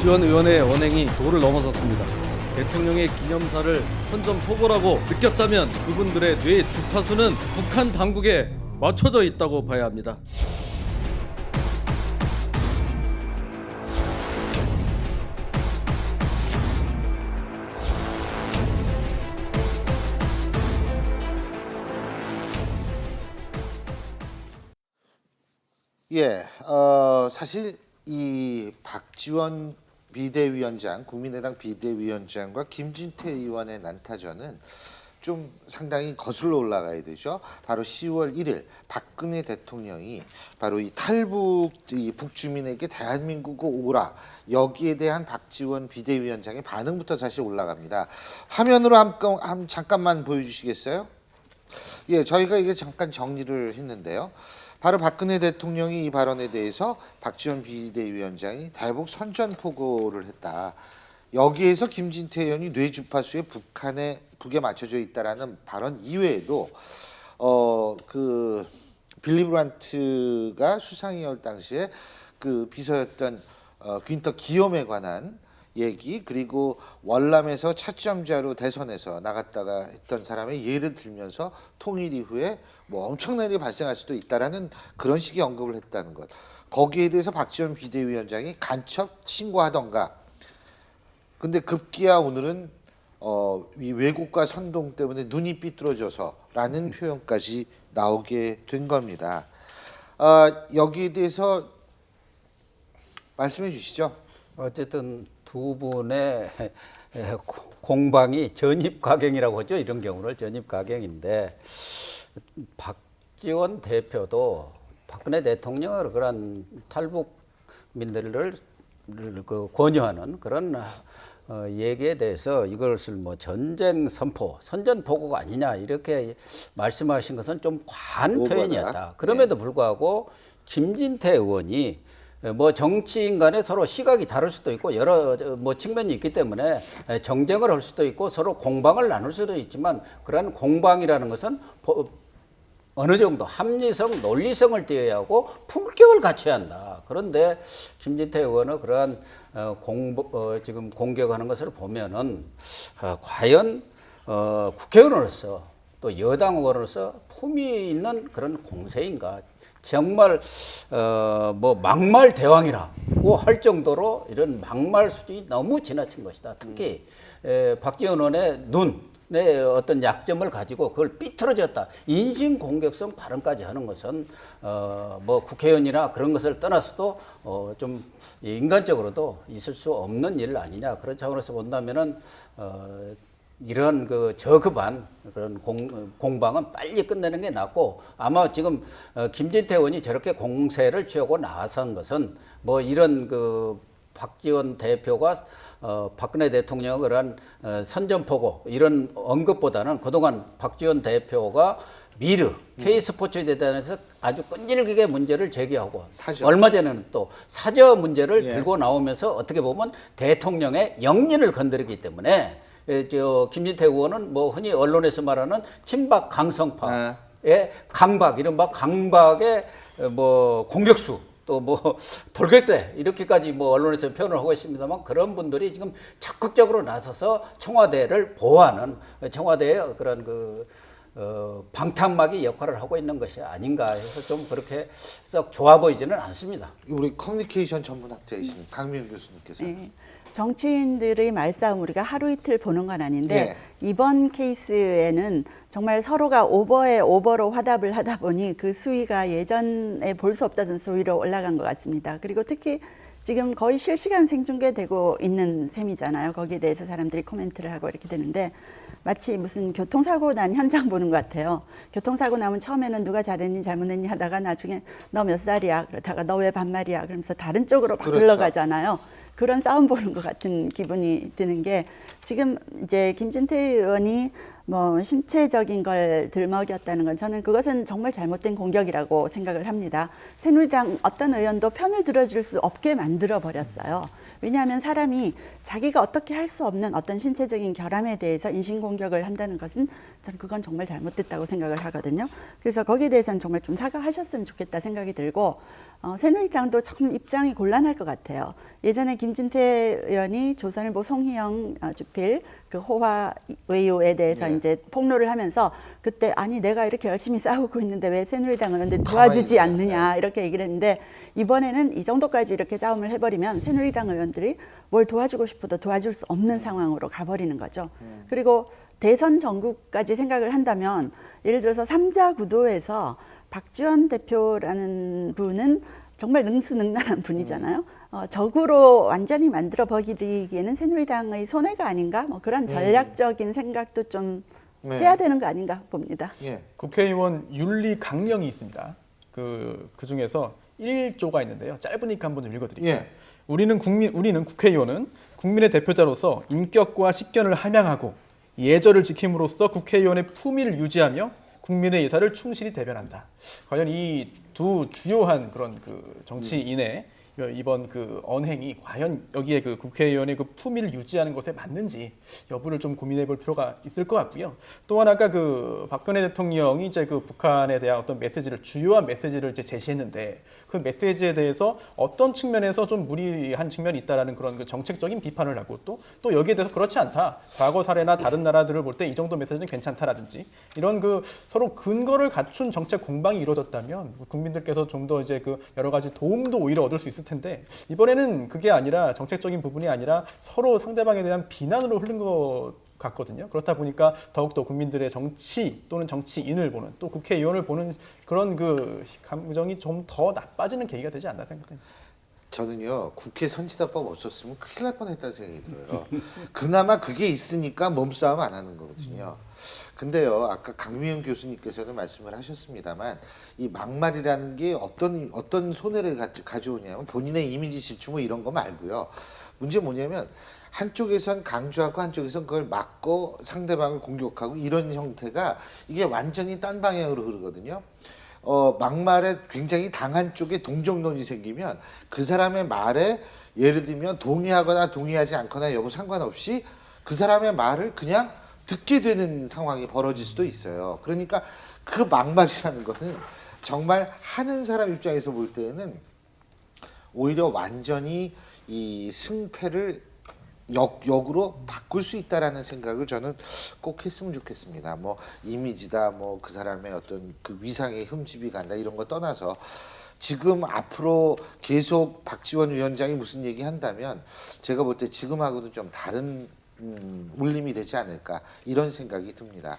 박지원 의원의 언행이 도를 넘어섰습니다. 대통령의 기념사를 선전포고라고 느꼈다면 그분들의 뇌 주파수는 북한 당국에 맞춰져 있다고 봐야 합니다. 예, 사실 이 박지원 비대위원장, 국민의당 비대위원장과 김진태 의원의 난타전은 좀 상당히 거슬러 올라가야 되죠. 바로 10월 1일 박근혜 대통령이 바로 이 탈북 이 북주민에게 대한민국을 오라, 여기에 대한 박지원 비대위원장의 반응부터 사실 올라갑니다. 화면으로 잠깐만 보여주시겠어요? 예, 저희가 이게 잠깐 정리를 했는데요. 바로 박근혜 대통령이 이 발언에 대해서 박지원 비대위원장이 대북 선전포고를 했다. 여기에서 김진태 의원이 뇌주파수에 북에 맞춰져 있다라는 발언 이외에도 그 빌리 브란트가 수상이었을 당시에 그 비서였던 귄터 기욤에 관한 얘기, 그리고 월남에서 차점자로 대선에서 나갔다가 했던 사람의 예를 들면서 통일 이후에 뭐 엄청난 일이 발생할 수도 있다라는 그런 식의 언급을 했다는 것. 거기에 대해서 박지원 비대위원장이 간첩 신고하던가. 근데 급기야 오늘은 이 왜곡과 선동 때문에 눈이 삐뚤어져서라는 표현까지 나오게 된 겁니다. 여기에 대해서 말씀해 주시죠. 어쨌든 두 분의 공방이 전입가경이라고 하죠. 이런 경우를 전입가경인데, 박지원 대표도 박근혜 대통령을 그런 탈북민들을 권유하는 그런 얘기에 대해서 이것을 뭐 전쟁 선포, 선전포고가 아니냐 이렇게 말씀하신 것은 좀 과한 표현이었다. 그럼에도 불구하고 김진태 의원이 뭐 정치인 간에 서로 시각이 다를 수도 있고 여러 뭐 측면이 있기 때문에 정쟁을 할 수도 있고 서로 공방을 나눌 수도 있지만, 그러한 공방이라는 것은 어느 정도 합리성, 논리성을 띄어야 하고 품격을 갖춰야 한다. 그런데 김진태 의원은 그러한 지금 공격하는 것을 보면은 과연 국회의원으로서 또 여당 의원으로서 품위 있는 그런 공세인가? 정말 뭐 막말 대왕이라고 할 정도로 이런 막말 수준이 너무 지나친 것이다. 특히 박지원 의원의 눈의 어떤 약점을 가지고 그걸 삐뚤어졌다, 인신공격성 발언까지 하는 것은 뭐 국회의원이나 그런 것을 떠나서도 좀 인간적으로도 있을 수 없는 일 아니냐. 그런 차원에서 본다면은 이런 그 저급한 그런 공방은 빨리 끝내는 게 낫고, 아마 지금 김진태 의원이 저렇게 공세를 취하고 나선 것은 뭐 이런 그 박지원 대표가 박근혜 대통령의 그런 선전포고 이런 언급보다는 그동안 박지원 대표가 미르 K스포츠재단에서 아주 끈질기게 문제를 제기하고 사저. 얼마 전에는 또 사저 문제를 들고 나오면서 어떻게 보면 대통령의 영린을 건드리기 때문에 김진태 의원은 뭐 흔히 언론에서 말하는 친박 강성파의 강박, 이른바 강박의 뭐 공격수, 또 뭐 돌격대, 이렇게까지 뭐 언론에서 표현을 하고 있습니다만, 그런 분들이 지금 적극적으로 나서서 청와대를 보호하는 청와대의 그런 방탄막이 역할을 하고 있는 것이 아닌가 해서 좀 그렇게 썩 좋아 보이지는 않습니다. 우리 커뮤니케이션 전문학자이신 강민우 교수님께서. 네. 정치인들의 말싸움 우리가 하루 이틀 보는 건 아닌데 이번 케이스에는 정말 서로가 오버에 오버로 화답을 하다 보니 그 수위가 예전에 볼 수 없다던 수위로 올라간 것 같습니다. 그리고 특히 지금 거의 실시간 생중계되고 있는 셈이잖아요. 거기에 대해서 사람들이 코멘트를 하고 이렇게 되는데, 마치 무슨 교통사고 난 현장 보는 것 같아요. 교통사고 나면 처음에는 누가 잘했니 잘못했니 하다가 나중에 너 몇 살이야, 그러다가 너 왜 반말이야 그러면서 다른 쪽으로 막 흘러가잖아요. 그런 싸움 보는 것 같은 기분이 드는 게, 지금 이제 김진태 의원이 뭐 신체적인 걸 들먹였다는 건 저는 그것은 정말 잘못된 공격이라고 생각을 합니다. 새누리당 어떤 의원도 편을 들어줄 수 없게 만들어 버렸어요. 왜냐하면 사람이 자기가 어떻게 할 수 없는 어떤 신체적인 결함에 대해서 인신공격을 한다는 것은 저는 그건 정말 잘못됐다고 생각을 하거든요. 그래서 거기에 대해서는 정말 좀 사과하셨으면 좋겠다 생각이 들고, 새누리당도 참 입장이 곤란할 것 같아요. 예전에 김진태 의원이 조선일보 송희영 주필 그 호화 외유에 대해서 네. 이제 폭로를 하면서 그때 아니 내가 이렇게 열심히 싸우고 있는데 왜 새누리당 의원들이 도와주지 않느냐 이렇게 얘기를 했는데 이번에는 이 정도까지 이렇게 싸움을 해버리면 새누리당 의원들이 뭘 도와주고 싶어도 도와줄 수 없는 상황으로 가버리는 거죠. 그리고 대선 전국까지 생각을 한다면 예를 들어서 3자 구도에서 박지원 대표라는 분은 정말 능수능란한 분이잖아요. 적으로 완전히 만들어 버리기에는 새누리당의 손해가 아닌가? 뭐 그런 전략적인 생각도 좀 네. 해야 되는 거 아닌가 봅니다. 예. 국회의원 윤리 강령이 있습니다. 그 중에서 1조가 있는데요. 짧으니까 한번 좀 읽어드릴게요. 예. 우리는 국회의원은 국민의 대표자로서 인격과 식견을 함양하고 예절을 지킴으로써 국회의원의 품위를 유지하며 국민의 예사를 충실히 대변한다. 과연 이 두 주요한 그런 그 정치인의 이번 그 언행이 과연 여기에 그 국회의원의 그 품위를 유지하는 것에 맞는지 여부를 좀 고민해 볼 필요가 있을 것 같고요. 또한 아까 그 박근혜 대통령이 이제 그 북한에 대한 어떤 메시지를 주요한 메시지를 이제 제시했는데 그 메시지에 대해서 어떤 측면에서 좀 무리한 측면이 있다라는 그런 그 정책적인 비판을 하고 또 여기에 대해서 그렇지 않다. 과거 사례나 다른 나라들을 볼 때 이 정도 메시지는 괜찮다라든지 이런 그 서로 근거를 갖춘 정책 공방이 이루어졌다면 국민들께서 좀 더 이제 그 여러 가지 도움도 오히려 얻을 수 있을 텐데 이번에는 그게 아니라 정책적인 부분이 아니라 서로 상대방에 대한 비난으로 흐른 것 같거든요. 그렇다 보니까 더욱더 국민들의 정치 또는 정치인을 보는 또 국회의원을 보는 그런 그 감정이 좀 더 나빠지는 계기가 되지 않나 생각합니다. 저는요 국회 선지자법 없었으면 큰일 날 뻔했다는 생각이 들어요. 그나마 그게 있으니까 몸싸움 안 하는 거거든요. 근데요 아까 강미영 교수님께서는 말씀을 하셨습니다만 이 막말이라는 게 어떤 손해를 가져오냐면 본인의 이미지 실추 뭐 이런 거 말고요. 문제 뭐냐면 한쪽에선 강조하고 한쪽에선 그걸 막고 상대방을 공격하고 이런 형태가 이게 완전히 딴 방향으로 흐르거든요. 막말에 굉장히 당한 쪽에 동정론이 생기면 그 사람의 말에 예를 들면 동의하거나 동의하지 않거나 여부 상관없이 그 사람의 말을 그냥 듣게 되는 상황이 벌어질 수도 있어요. 그러니까 그 막말이라는 거는 정말 하는 사람 입장에서 볼 때는 오히려 완전히 이 승패를 역으로 바꿀 수 있다라는 생각을 저는 꼭 했으면 좋겠습니다. 뭐 이미지다, 뭐 그 사람의 어떤 그 위상에 흠집이 간다 이런 거 떠나서 지금 앞으로 계속 박지원 위원장이 무슨 얘기 한다면 제가 볼 때 지금하고도 좀 다른 울림이 되지 않을까 이런 생각이 듭니다.